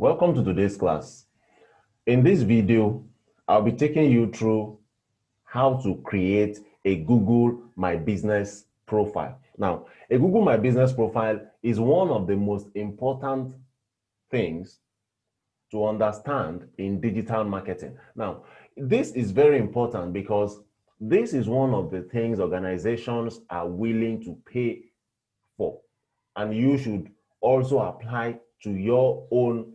Welcome to today's class. In this video, I'll be taking you through how to create a Google My Business profile. Now, a Google My Business profile is one of the most important things to understand in digital marketing. Now, this is very important because this is one of the things organizations are willing to pay for, and you should also apply to your own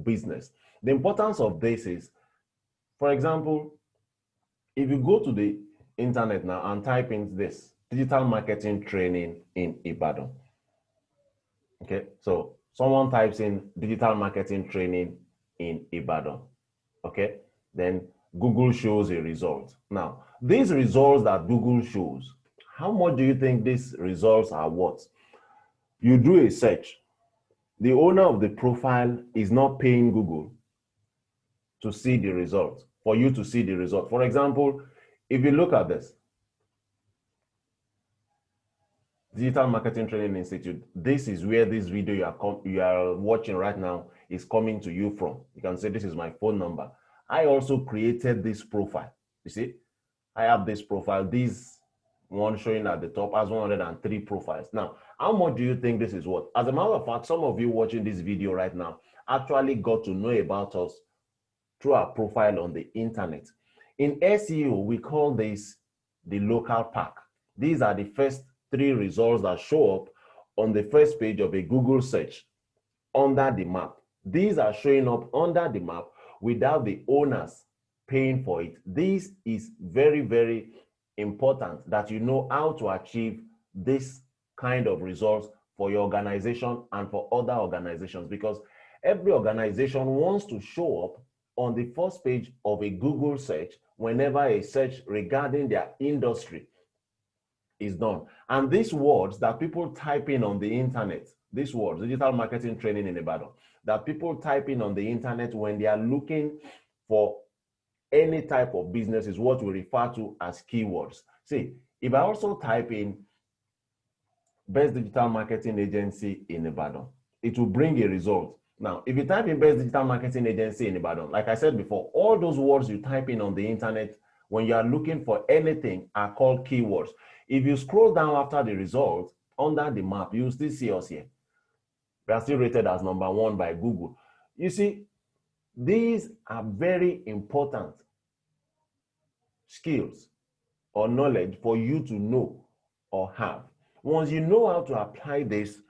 business. The importance of this is, for example, if you go to the internet now and type in this digital marketing training in Ibadan. Okay, so someone types in digital marketing training in Ibadan. Okay, then Google shows a result. Now, these results that Google shows, how much do you think these results are worth? You do a search. The owner of the profile is not paying Google to see the result, for you to see the result. For example, if you look at this, Digital Marketing Training Institute, this is where this video you are watching right now is coming to you from. You can say this is my phone number. I also created this profile. You see, I have this profile. This one showing at the top has 103 profiles. Now, how much do you think this is worth? As a matter of fact, some of you watching this video right now actually got to know about us through our profile on the internet. In SEO, we call this the local pack. These are the first 3 results that show up on the first page of a Google search under the map. These are showing up under the map without the owners paying for it. This is very, very important that you know how to achieve this kind of results for your organization and for other organizations, because every organization wants to show up on the first page of a Google search whenever a search regarding their industry is done. And these words that people type in on the internet, these words, digital marketing training in Ibadan, that people type in on the internet when they are looking for any type of business is what we refer to as keywords. See, if I also type in best digital marketing agency in Ibadan, it will bring a result. Now, if you type in best digital marketing agency in Ibadan, like I said before, all those words you type in on the internet when you are looking for anything are called keywords. If you scroll down after the result, under the map, you'll still see us here. We are still rated as #1 by Google. You see, these are very important skills or knowledge for you to know or have. Once you know how to apply this,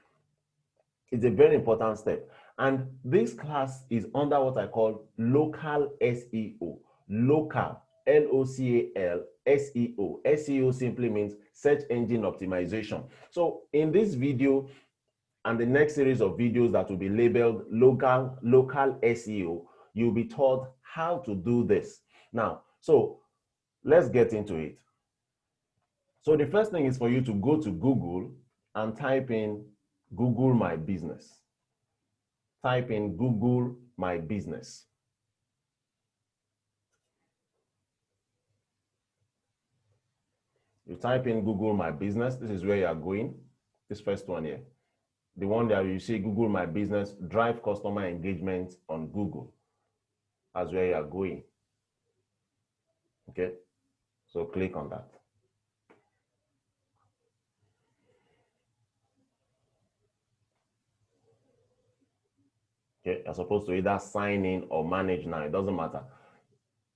it's a very important step. And this class is under what I call local SEO. Local, L-O-C-A-L, SEO. SEO simply means search engine optimization. So in this video and the next series of videos that will be labeled local SEO, you'll be taught how to do this. Now, so let's get into it. So the first thing is for you to go to Google and type in Google My Business. Type in Google My Business. You type in Google My Business. This is where you are going. This first one here. The one that you see, Google My Business, drive customer engagement on Google. That's where you are going. Okay, so click on that. Okay, you're supposed to either sign in or manage now. It doesn't matter.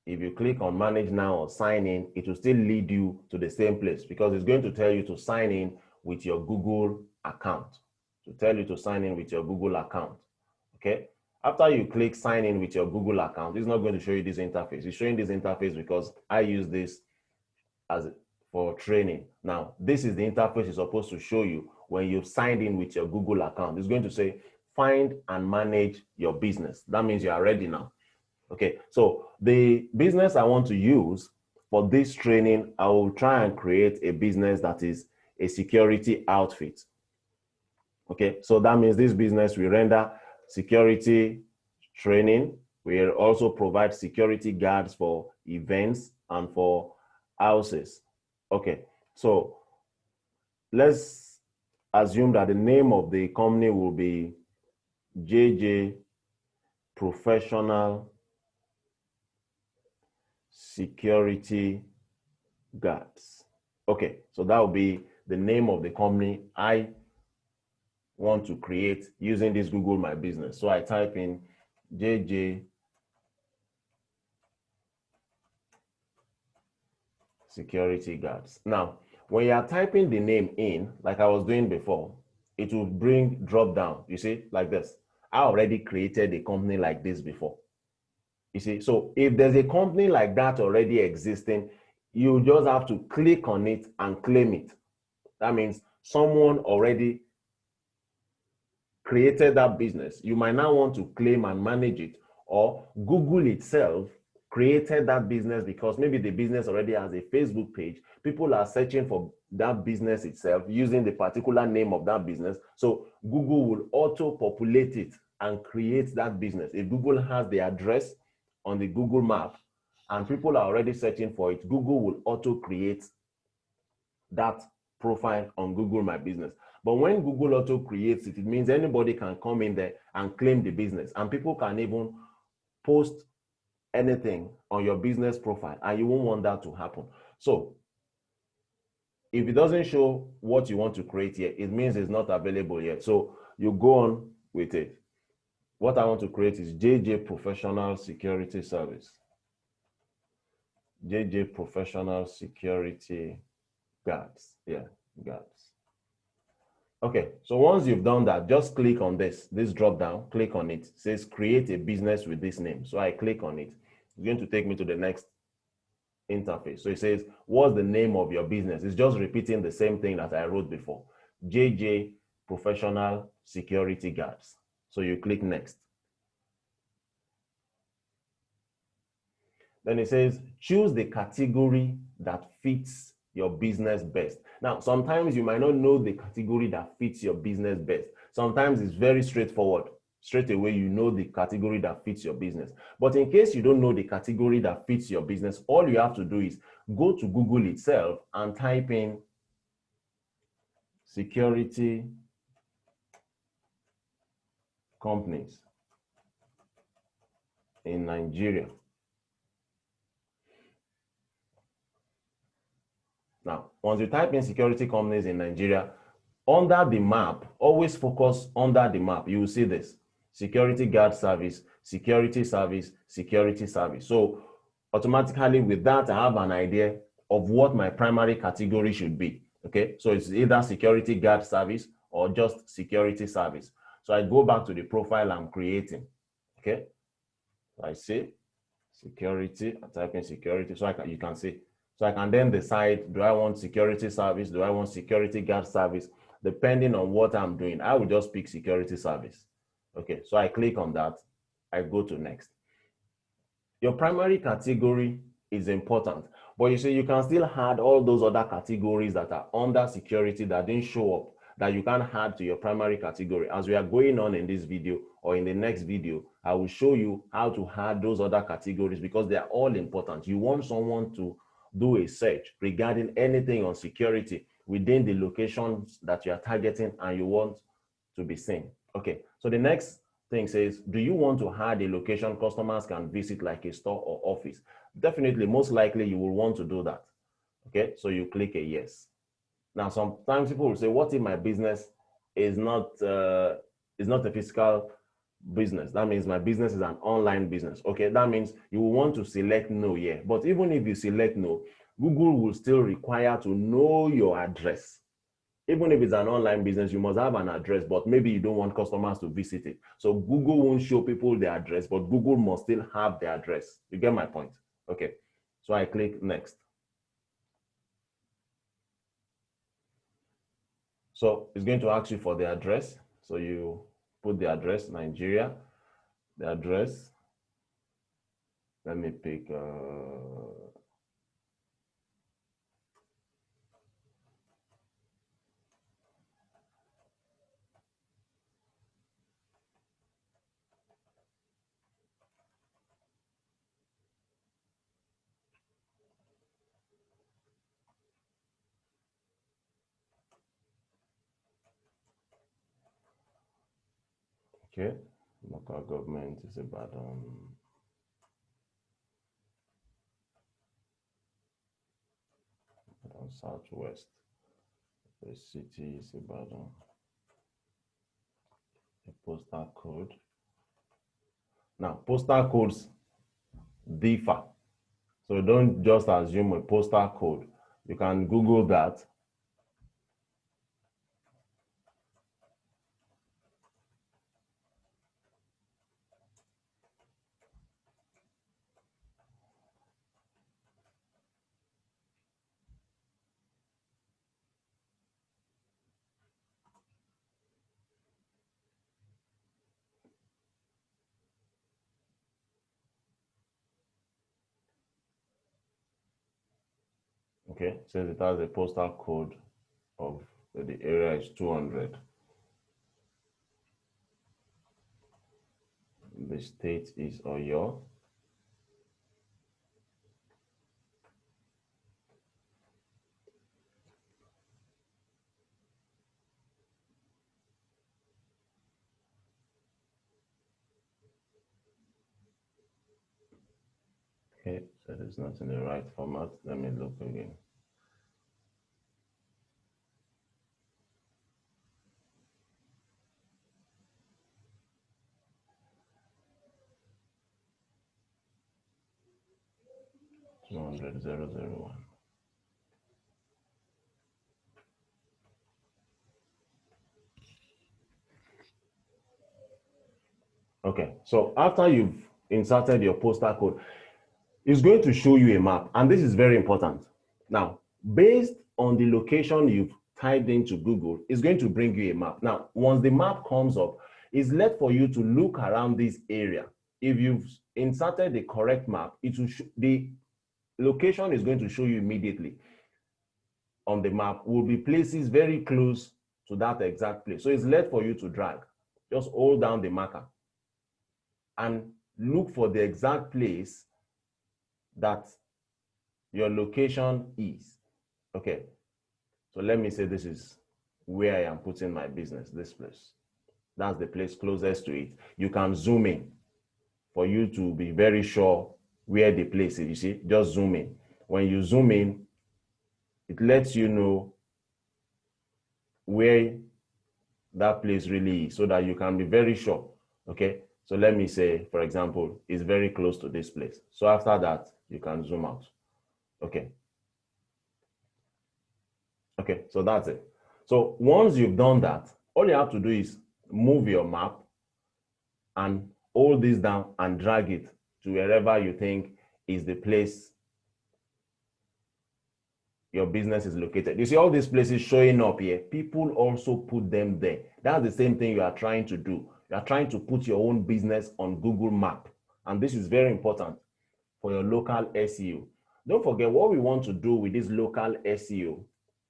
If you click on manage now or sign in, it will still lead you to the same place because it's going to tell you to sign in with your Google account. To tell you to sign in with your Google account. Okay. After you click sign in with your Google account, it's not going to show you this interface. It's showing this interface because I use this for training. Now, this is the interface it's supposed to show you when you've signed in with your Google account. It's going to say, find and manage your business. That means you are ready now. Okay, so the business I want to use for this training, I will try and create a business that is a security outfit. Okay, so that means this business will render security training. We also provide security guards for events and for houses. Okay, so let's assume that the name of the company will be JJ professional security guards. Okay, so that will be the name of the company I want to create using this Google My Business. So I type in JJ security guards. Now, when you are typing the name in, like I was doing before, it will bring drop down. You see, like this. I already created a company like this before. You see, so if there's a company like that already existing, you just have to click on it and claim it. That means someone already created that business. You might now want to claim and manage it, or Google itself created that business because maybe the business already has a Facebook page. People are searching for that business itself using the particular name of that business. So Google will auto populate it and create that business. If Google has the address on the Google map and people are already searching for it, Google will auto create that profile on Google My Business. But when Google auto creates it, it means anybody can come in there and claim the business, and people can even post anything on your business profile, and you won't want that to happen. So if it doesn't show what you want to create here, it means it's not available yet. So you go on with it. What I want to create is JJ Professional Security Service. JJ Professional Security Guards. Yeah, guards. Okay, so once you've done that, just click on this drop down, click on it. It says create a business with this name. So I click on it. It's going to take me to the next interface. So it says, what's the name of your business? It's just repeating the same thing that I wrote before. JJ Professional Security Guards. So you click next. Then it says, choose the category that fits your business best. Now, sometimes you might not know the category that fits your business best. Sometimes it's very straightforward. Straight away, you know the category that fits your business. But in case you don't know the category that fits your business, all you have to do is go to Google itself and type in security companies in Nigeria. Now, once you type in security companies in Nigeria, under the map, always focus under the map. You will see this: security guard service, security service, security service. So automatically with that, I have an idea of what my primary category should be. Okay, so it's either security guard service or just security service. So I go back to the profile I'm creating. Okay, so I say security, I type in security, so you can see. So I can then decide, do I want security service? Do I want security guard service? Depending on what I'm doing, I will just pick security service. Okay, so I click on that. I go to next. Your primary category is important, but you see, you can still add all those other categories that are under security that didn't show up, that you can add to your primary category. As we are going on in this video or in the next video, I will show you how to add those other categories because they are all important. You want someone to do a search regarding anything on security within the locations that you are targeting and you want to be seen. Okay, so the next thing says, do you want to add a location customers can visit like a store or office? Definitely, most likely you will want to do that. Okay, so you click a yes. Now, sometimes people will say, what if my business is not a physical business? That means my business is an online business. Okay, that means you will want to select no here. But even if you select no, Google will still require to know your address. Even if it's an online business, you must have an address, but maybe you don't want customers to visit it. So Google won't show people the address, but Google must still have the address. You get my point? Okay, so I click next. So it's going to ask you for the address. So you put the address, Nigeria, the address. Let me pick, okay. Local government is Ibadan. Southwest. The city is Ibadan. The postal code. Now, postal codes differ. So don't just assume a postal code. You can Google that. Okay, says it has a postal code of the area is 200. The state is Oyo. Okay, so it's not in the right format. Let me look again. Two hundred 001. Okay, so after you've inserted your postal code, it's going to show you a map, and this is very important. Now, based on the location you've typed into Google, it's going to bring you a map. Now, once the map comes up, it's left for you to look around this area. If you've inserted the correct map, it will the location is going to show you immediately on the map will be places very close to that exact place. So it's left for you to drag. Just hold down the marker and look for the exact place that your location is. Okay, so let me say this is where I am putting my business, this place. That's the place closest to it. You can zoom in for you to be very sure where the place is. You see, just zoom in. When you zoom in, it lets you know where that place really is so that you can be very sure. Okay, so let me say, for example, it's very close to this place. So after that, you can zoom out. Okay. Okay, so that's it. So once you've done that, all you have to do is move your map and hold this down and drag it to wherever you think is the place your business is located. You see all these places showing up here, people also put them there. That's the same thing you are trying to do. You are trying to put your own business on Google Map. And this is very important for your local SEO. Don't forget, what we want to do with this local SEO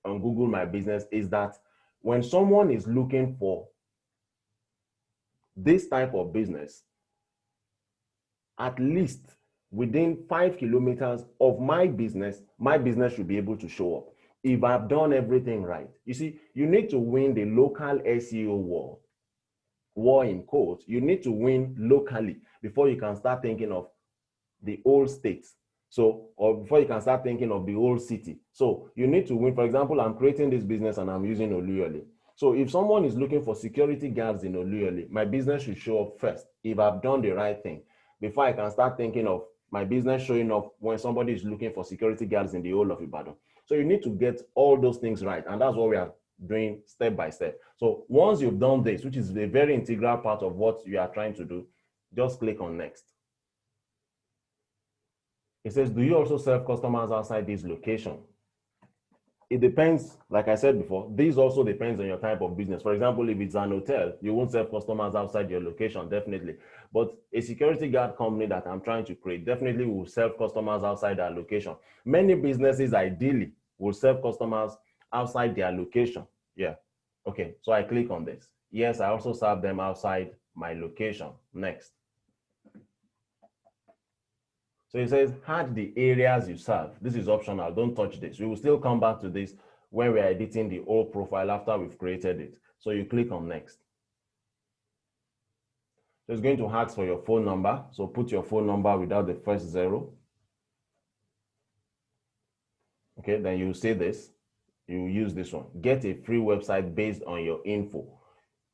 on Google My Business is that when someone is looking for this type of business, at least within 5 kilometers of my business should be able to show up if I've done everything right. You see, you need to win the local SEO war in quotes. You need to win locally before you can start thinking of the whole state. So, or before you can start thinking of the whole city. So you need to win. For example, I'm creating this business and I'm using Oluyole. So if someone is looking for security guards in Oluyole, my business should show up first if I've done the right thing before I can start thinking of my business showing up when somebody is looking for security guards in the whole of Ibadan. So you need to get all those things right. And that's what we are doing step by step. So once you've done this, which is a very integral part of what you are trying to do, just click on next. It says, do you also serve customers outside this location? It depends, like I said before, this also depends on your type of business. For example, if it's an hotel, you won't serve customers outside your location, definitely. But a security guard company that I'm trying to create definitely will serve customers outside their location. Many businesses ideally will serve customers outside their location. Yeah. Okay, so I click on this. Yes, I also serve them outside my location. Next. So it says, add the areas you serve. This is optional. Don't touch this. We will still come back to this when we're editing the whole profile after we've created it. So you click on next. So it's going to ask for your phone number. So put your phone number without the first 0. Okay, then you say this. You use this one. Get a free website based on your info.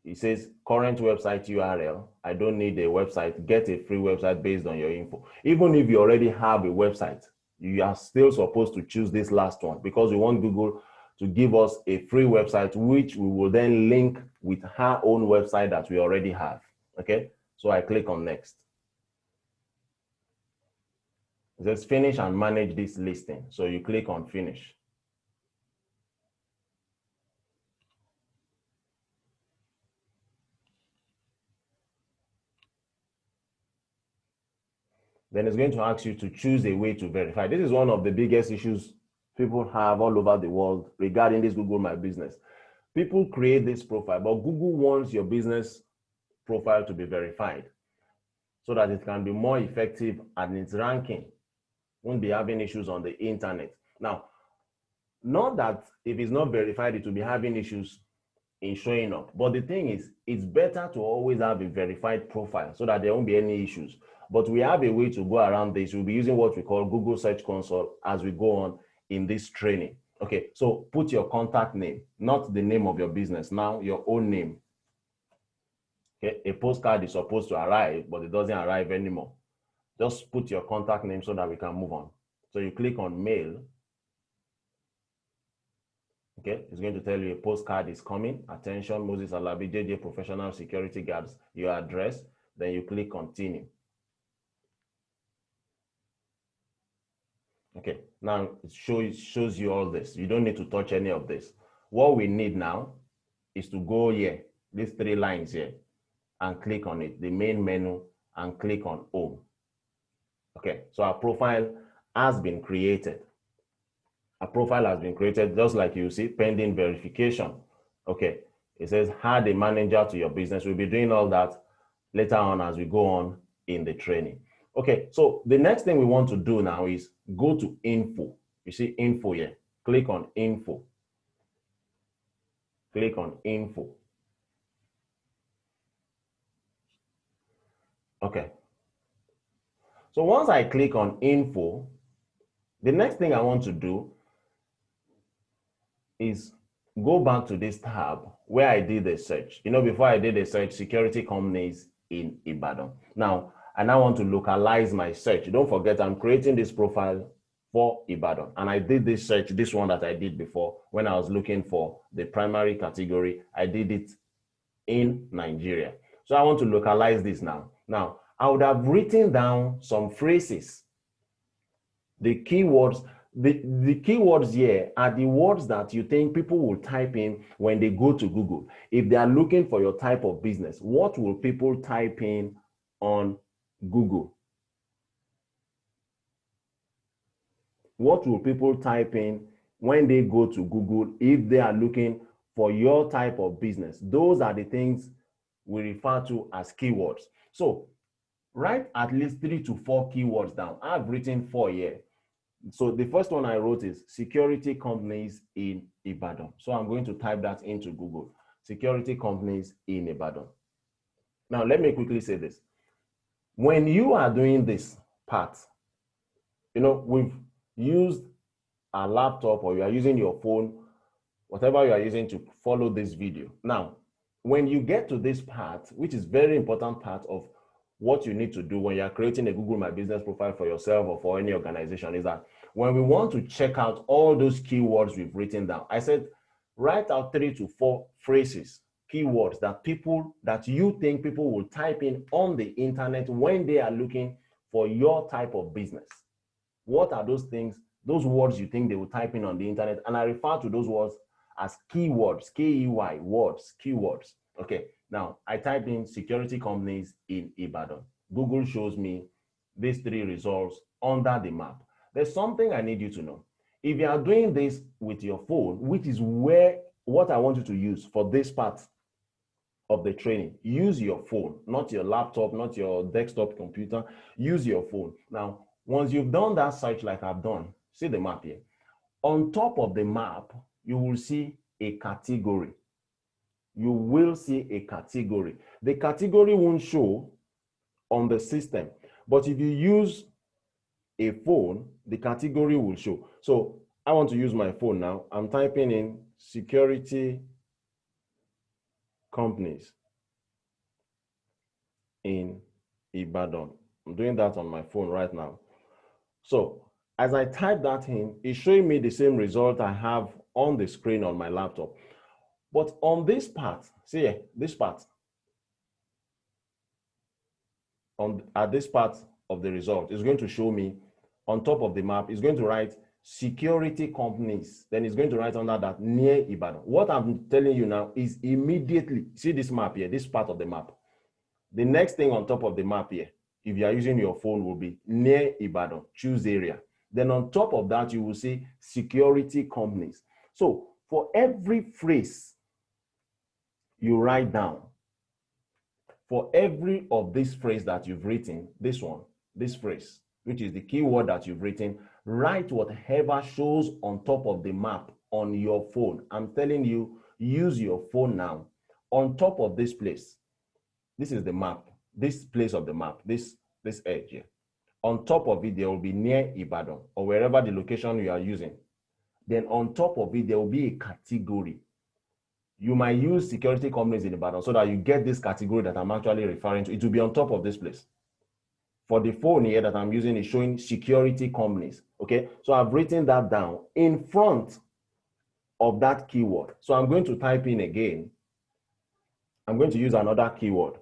It says current website URL. I don't need a website. Get a free website based on your info. Even if you already have a website, you are still supposed to choose this last one because we want Google to give us a free website, which we will then link with her own website that we already have. Okay, so I click on next. It says finish and manage this listing. So you click on finish. Then it's going to ask you to choose a way to verify. This is one of the biggest issues people have all over the world regarding this Google My Business. People create this profile, but Google wants your business profile to be verified so that it can be more effective and its ranking won't be having issues on the internet. Now, not that if it's not verified, it will be having issues in showing up. But the thing is, it's better to always have a verified profile so that there won't be any issues. But we have a way to go around this. We'll be using what we call Google Search Console as we go on in this training. Okay, so put your contact name, not the name of your business, now your own name. Okay, a postcard is supposed to arrive, but it doesn't arrive anymore. Just put your contact name so that we can move on. So you click on mail. Okay, it's going to tell you a postcard is coming. Attention, Moses Alabi, JJ Professional Security Guards, your address. Then you click continue. Okay, now it shows you all this. You don't need to touch any of this. What we need now is to go here, these 3 lines here, and click on it, the main menu, and click on home. Okay, so our profile has been created. A profile has been created, just like you see, pending verification. Okay, it says add a manager to your business. We'll be doing all that later on as we go on in the training. Okay, so the next thing we want to do now is go to info. You see info here. Click on info. Click on info. Okay. So once I click on info, the next thing I want to do is go back to this tab where I did a search. You know, before I did a search, security companies in Ibadan. Now, I now want to localize my search. Don't forget, I'm creating this profile for Ibadan. And I did this search, this one that I did before, when I was looking for the primary category. I did it in Nigeria. So I want to localize this now. Now, I would have written down some phrases, the keywords. The keywords here are the words that you think people will type in when they go to Google. If they are looking for your type of business, what will people type in on Google? What will people type in when they go to Google if they are looking for your type of business? Those are the things we refer to as keywords. So write at least 3 to 4 keywords down. I've written 4 here. So the first one I wrote is security companies in Ibadan. So I'm going to type that into Google. Security companies in Ibadan. Now, let me quickly say this. When you are doing this part, you know, we've used a laptop or you are using your phone, whatever you are using to follow this video. Now, when you get to this part, which is very important part of what you need to do when you're creating a Google My Business profile for yourself or for any organization, is that when we want to check out all those keywords we've written down, I said, write out 3 to 4 phrases, keywords that you think people will type in on the internet when they are looking for your type of business. What are those things, those words you think they will type in on the internet? And I refer to those words as keywords, K-E-Y, words, keywords. Okay, now I typed in security companies in Ibadan. Google shows me these 3 results under the map. There's something I need you to know. If you are doing this with your phone, which is what I want you to use for this part of the training, use your phone, not your laptop, not your desktop computer, use your phone. Now, once you've done that search like I've done, see the map here. On top of the map, you will see a category. You will see a category. The category won't show on the system. But if you use a phone, the category will show. So I want to use my phone now. I'm typing in security companies in Ibadan. I'm doing that on my phone right now. So as I type that in, it's showing me the same result I have on the screen on my laptop. But on this part, see here, this part, at this part of the result, is going to show me on top of the map, it's going to write security companies. Then it's going to write under that near Ibadan. What I'm telling you now is immediately, see this map here, this part of the map. The next thing on top of the map here, if you are using your phone, will be near Ibadan, choose area. Then on top of that, you will see security companies. So for every phrase you write down, for every of this phrase that you've written, this one, this phrase, which is the keyword that you've written, write whatever shows on top of the map on your phone. I'm telling you, use your phone now. On top of this place, this is the map, this place of the map, this edge here. On top of it, there will be near Ibadan or wherever the location you are using. Then on top of it, there will be a category. You might use security companies in Ibadan so that you get this category that I'm actually referring to. It will be on top of this place. For the phone here that I'm using, is showing security companies. Okay, so I've written that down in front of that keyword. So I'm going to type in again. I'm going to use another keyword.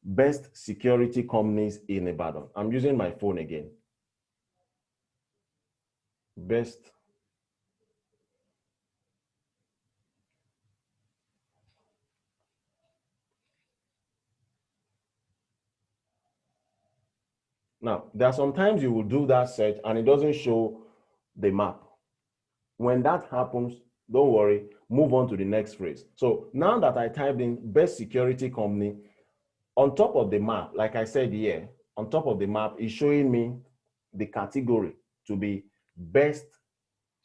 Best security companies in Ibadan. I'm using my phone again. Best Now, there are sometimes you will do that search and it doesn't show the map. When that happens, don't worry, move on to the next phrase. So now that I typed in best security company, on top of the map, like I said here, on top of the map is showing me the category to be best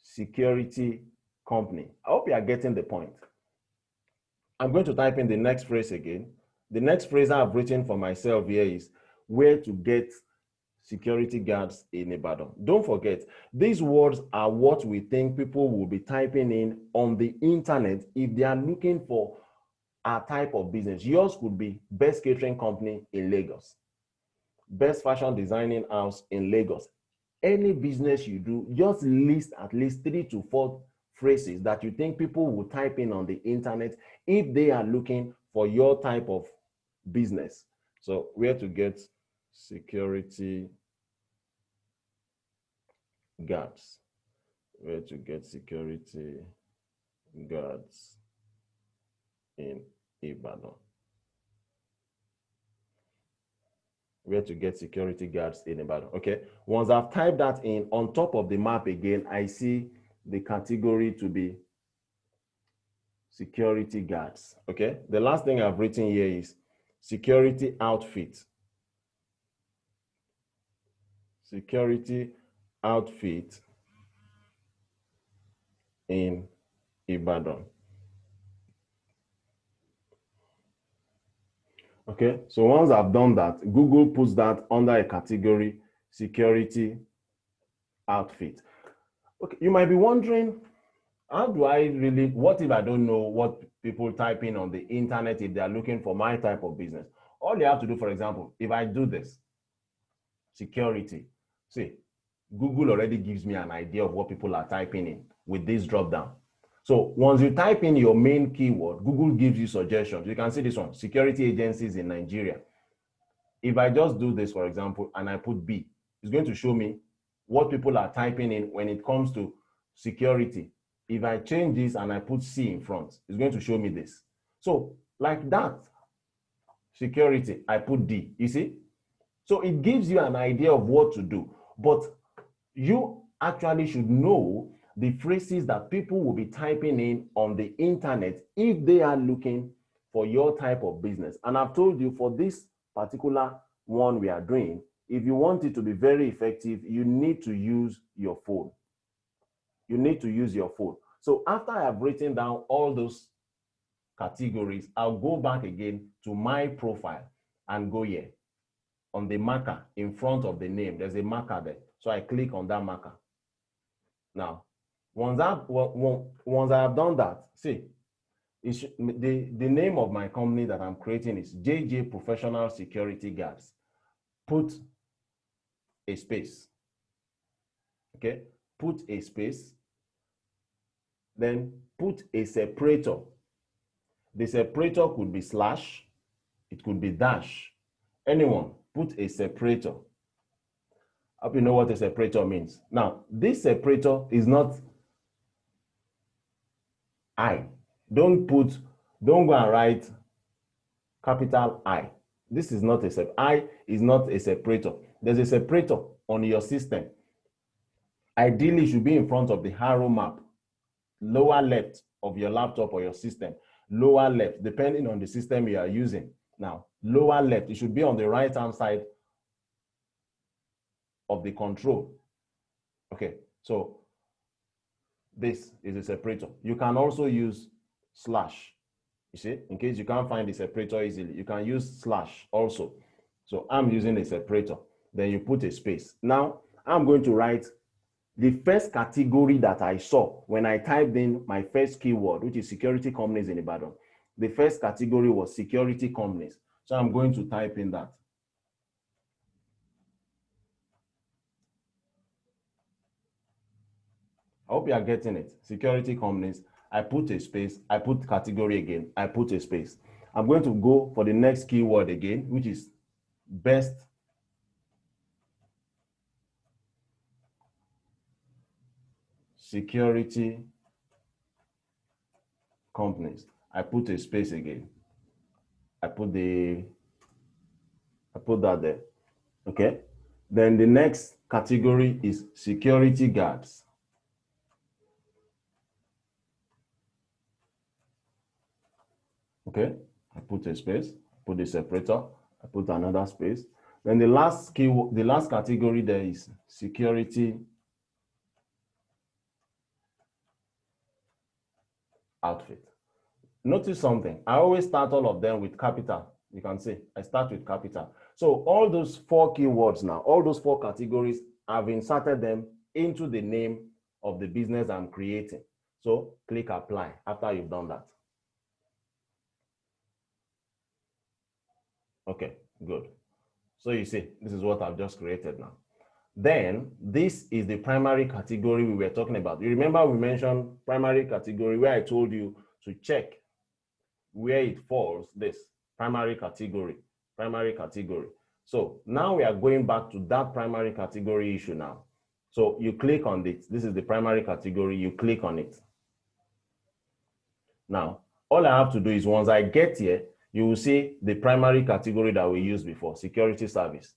security company. I hope you are getting the point. I'm going to type in the next phrase again. The next phrase I've written for myself here is where to get security guards in Ibadan. Don't forget, these words are what we think people will be typing in on the internet if they are looking for a type of business. Yours could be best catering company in Lagos, best fashion designing house in Lagos. Any business you do, just list at least 3 to 4 phrases that you think people will type in on the internet if they are looking for your type of business. So where to get security guards, where to get security guards in Ibadan. Where to get security guards in Ibadan. Okay, once I've typed that in, on top of the map again, I see the category to be security guards. Okay, the last thing I've written here is security outfit. Security outfit in Ibadan. Okay, so once I've done that, Google puts that under a category, security outfit. Okay, you might be wondering, how do I really, what if I don't know what people type in on the internet if they are looking for my type of business? All you have to do, for example, if I do this, security, see, Google already gives me an idea of what people are typing in with this drop down. So once you type in your main keyword, Google gives you suggestions. You can see this one, security agencies in Nigeria. If I just do this, for example, and I put B, it's going to show me what people are typing in when it comes to security. If I change this and I put C in front, it's going to show me this. So like that, security, I put D, you see? So it gives you an idea of what to do, but you actually should know the phrases that people will be typing in on the internet if they are looking for your type of business. And I've told you for this particular one we are doing, if you want it to be very effective, you need to use your phone. You need to use your phone. So after I have written down all those categories, I'll go back again to my profile and go here. on the marker in front of the name. There's a marker there. So I click on that marker. Now, once I have done that, see, the name of my company that I'm creating is JJ Professional Security Guards. Put a space. Okay, put a space. Then put a separator. The separator could be slash, it could be dash. Anyone, put a separator. I hope you know what a separator means. Now, this separator is not I. Don't go and write capital I. This is not a separator. I is not a separator. There's a separator on your system. Ideally, it should be in front of the arrow map, lower left of your laptop or your system. Lower left, depending on the system you are using. Now, lower left, it should be on the right-hand side of the control. Okay, so this is a separator. You can also use slash. You see, in case you can't find the separator easily, you can use slash also. So I'm using a separator. Then you put a space. Now, I'm going to write the first category that I saw when I typed in my first keyword, which is security companies in Ibadan. The first category was security companies. So I'm going to type in that. I hope you are getting it. Security companies. I put a space. I put category again. I put a space. I'm going to go for the next keyword again, which is best security companies. I put a space again. I put that there. Okay. Then the next category is security guards. Okay. I put a space, put a separator, I put another space. Then the last keyword, the last category there is security outfit. Notice something. I always start all of them with capital. You can see I start with capital. So all those 4 keywords now, all those 4 categories, I've inserted them into the name of the business I'm creating. So click apply after you've done that. Okay, good. So you see, this is what I've just created now. Then this is the primary category we were talking about. You remember we mentioned primary category where I told you to check where it falls, this primary category. So now we are going back to that primary category issue now. So you click on it. This is the primary category. You click on it. Now, all I have to do is once I get here, you will see the primary category that we used before, security service.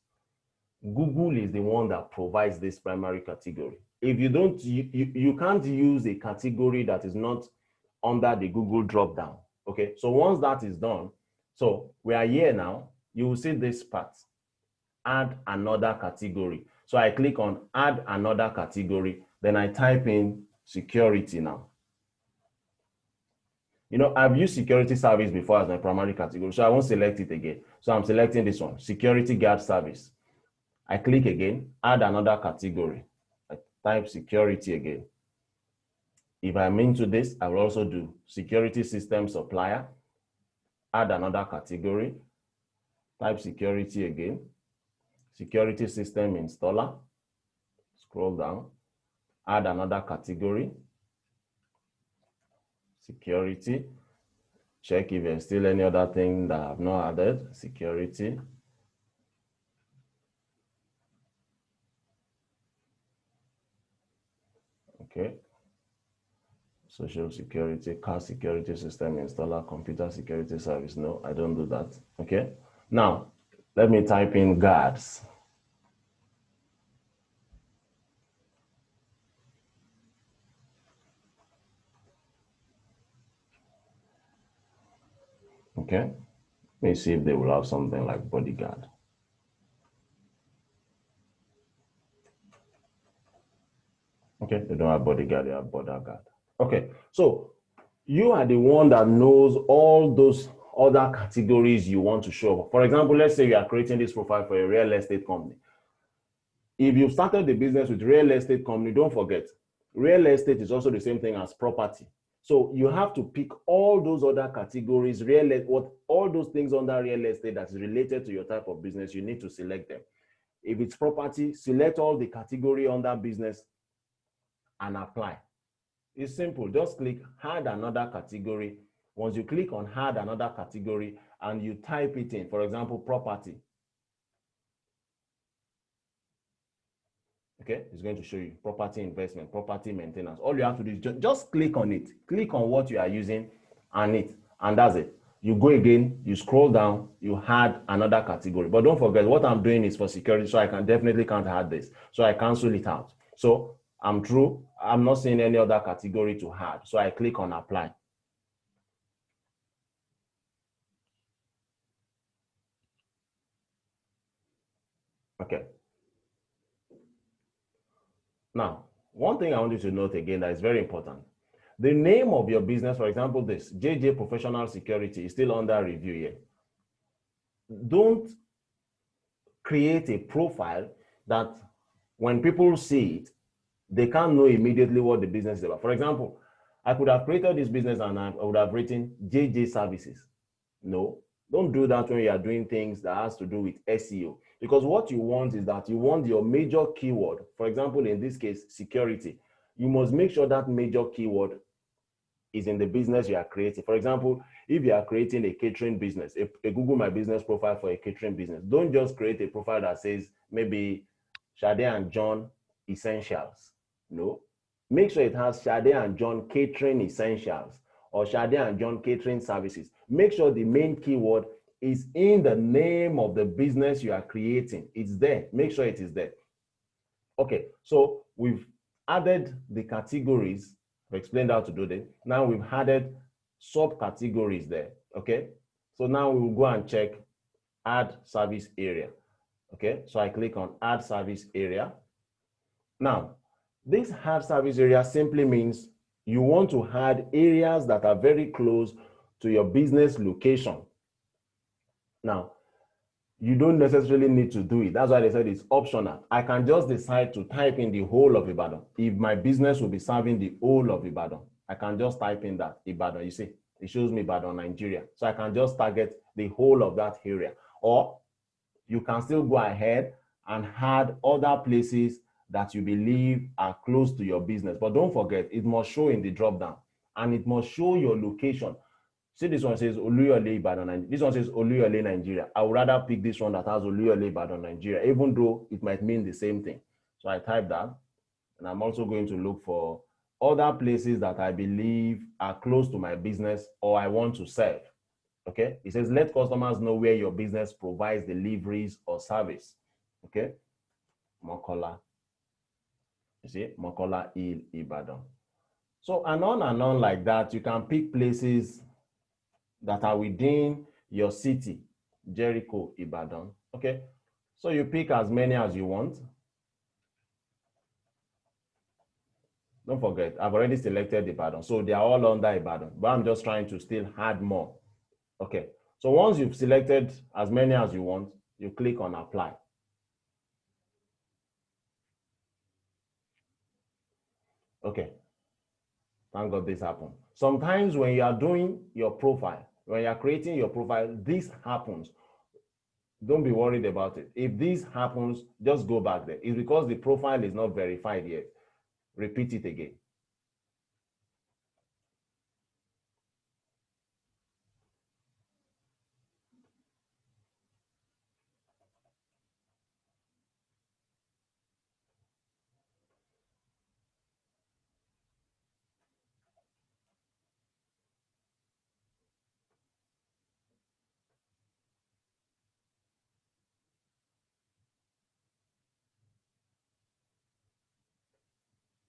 Google is the one that provides this primary category. If you don't, you can't use a category that is not under the Google dropdown. Okay, so once that is done, so we are here now, you will see this part, add another category. So I click on add another category, then I type in security now. You know, I've used security service before as my primary category, so I won't select it again. So I'm selecting this one, security guard service. I click again, add another category. I type security again. If I'm into this, I will also do security system supplier, add another category, type security again, security system installer, scroll down, add another category, security, check if there's still any other thing that I've not added, security. Okay. Social security, car security system installer, computer security service. No, I don't do that. Okay. Now, let me type in guards. Okay. Let me see if they will have something like bodyguard. Okay, they don't have bodyguard, they have border guard. Okay, so you are the one that knows all those other categories you want to show. For example, let's say you are creating this profile for a real estate company. If you've started the business with real estate company, don't forget, real estate is also the same thing as property. So you have to pick all those other categories, all those things under real estate that is related to your type of business, you need to select them. If it's property, select all the category under business and apply. It's simple. Just click add another category. Once you click on add another category and you type it in, for example, property. Okay, it's going to show you property investment, property maintenance. All you have to do is just click on it. Click on what you are using and that's it. You go again, you scroll down, you add another category. But don't forget, what I'm doing is for security, so I definitely can't add this. So I cancel it out. So I'm through. I'm not seeing any other category to add. So I click on apply. Okay. Now, one thing I want you to note again that is very important. The name of your business, for example, this JJ Professional Security is still under review here. Don't create a profile that when people see it, they can't know immediately what the business is about. For example, I could have created this business and I would have written JJ Services. No, don't do that when you are doing things that has to do with SEO. Because what you want is that you want your major keyword, for example, in this case, security. You must make sure that major keyword is in the business you are creating. For example, if you are creating a catering business, a Google My Business profile for a catering business, don't just create a profile that says maybe Shade and John Essentials. No, make sure it has Shade and John Catering Essentials or Shade and John Catering Services. Make sure the main keyword is in the name of the business you are creating. It's there. Make sure it is there. Okay, so we've added the categories. I've explained how to do this. Now we've added subcategories there. Okay, so now we will go and check add service area. Okay, so I click on add service area. Now, this add service area simply means you want to add areas that are very close to your business location. Now, you don't necessarily need to do it. That's why they said it's optional. I can just decide to type in the whole of Ibadan. If my business will be serving the whole of Ibadan, I can just type in that Ibadan. You see, it shows me Ibadan, Nigeria. So I can just target the whole of that area. Or you can still go ahead and add other places that you believe are close to your business. But don't forget, it must show in the drop down and it must show your location. See, this one says Oluyole, Ibadan. This one says Oluyole, Nigeria. I would rather pick this one that has Oluyole, Ibadan, Nigeria, even though it might mean the same thing. So I type that, and I'm also going to look for other places that I believe are close to my business or I want to serve. Okay, it says let customers know where your business provides deliveries or service. Okay, Mokola. You see, Mokola, Ibadan. So and on like that, you can pick places that are within your city, Jericho, Ibadan. Okay, so you pick as many as you want. Don't forget, I've already selected Ibadan, so they are all under Ibadan, but I'm just trying to still add more. Okay, so once you've selected as many as you want, you click on apply. Okay, thank God this happened. Sometimes when you are doing your profile, when you are creating your profile, this happens. Don't be worried about it. If this happens, just go back there. It's because the profile is not verified yet. Repeat it again.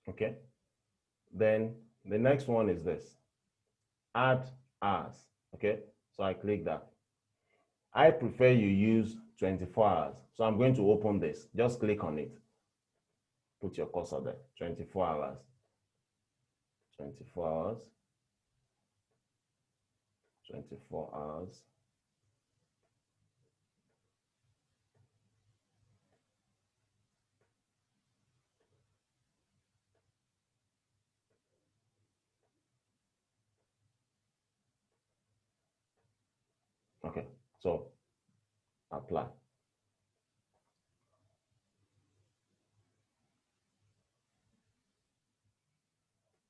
Okay, then the next one is this, add hours. Okay, so I click that. I prefer you use 24 hours, so I'm going to open this. Just click on it, put your cursor there, 24 hours, 24 hours. 24 hours. Okay, so apply.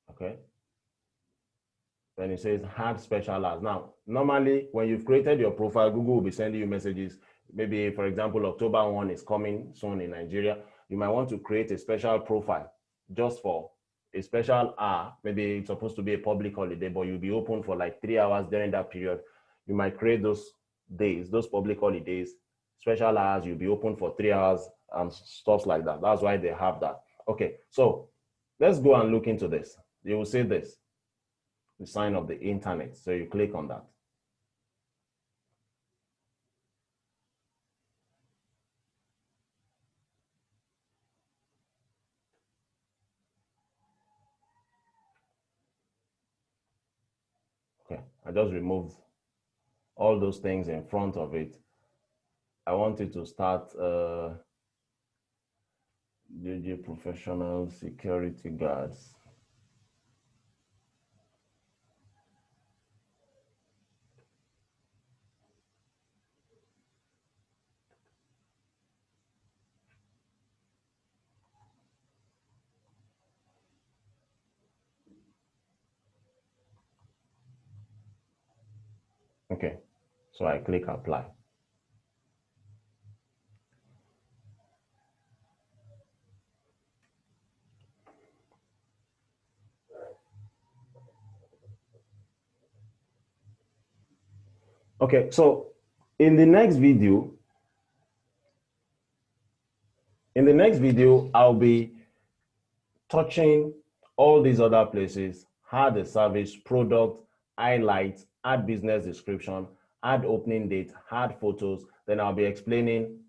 Okay. Then it says add special ads. Now, normally when you've created your profile, Google will be sending you messages. Maybe, for example, October 1 is coming soon in Nigeria. You might want to create a special profile just for a special hour. Maybe it's supposed to be a public holiday, but you'll be open for like 3 hours during that period. You might create those days, those public holidays, special hours, you'll be open for 3 hours and stuff like that. That's why they have that. Okay, so let's go and look into this. You will see this, the sign of the internet. So you click on that. Okay, I just removed all those things in front of it. I want it to start JJ Professional Security Guards. Okay, so I click apply. Okay, so in the next video, I'll be touching all these other places, add a service, product, highlights, add business description, add opening date, add photos. Then I'll be explaining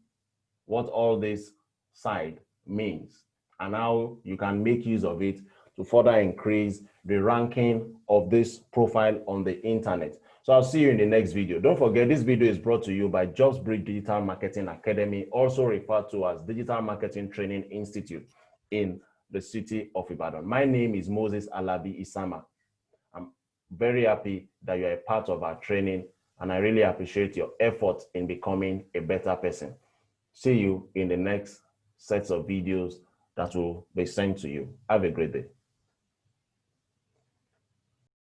what all this side means and how you can make use of it to further increase the ranking of this profile on the internet. So I'll see you in the next video. Don't forget, this video is brought to you by Jobs Bridge Digital Marketing Academy, also referred to as Digital Marketing Training Institute in the city of Ibadan. My name is Moses Alabi Isama. I'm very happy that you are a part of our training, and I really appreciate your effort in becoming a better person. See you in the next sets of videos that will be sent to you. Have a great day.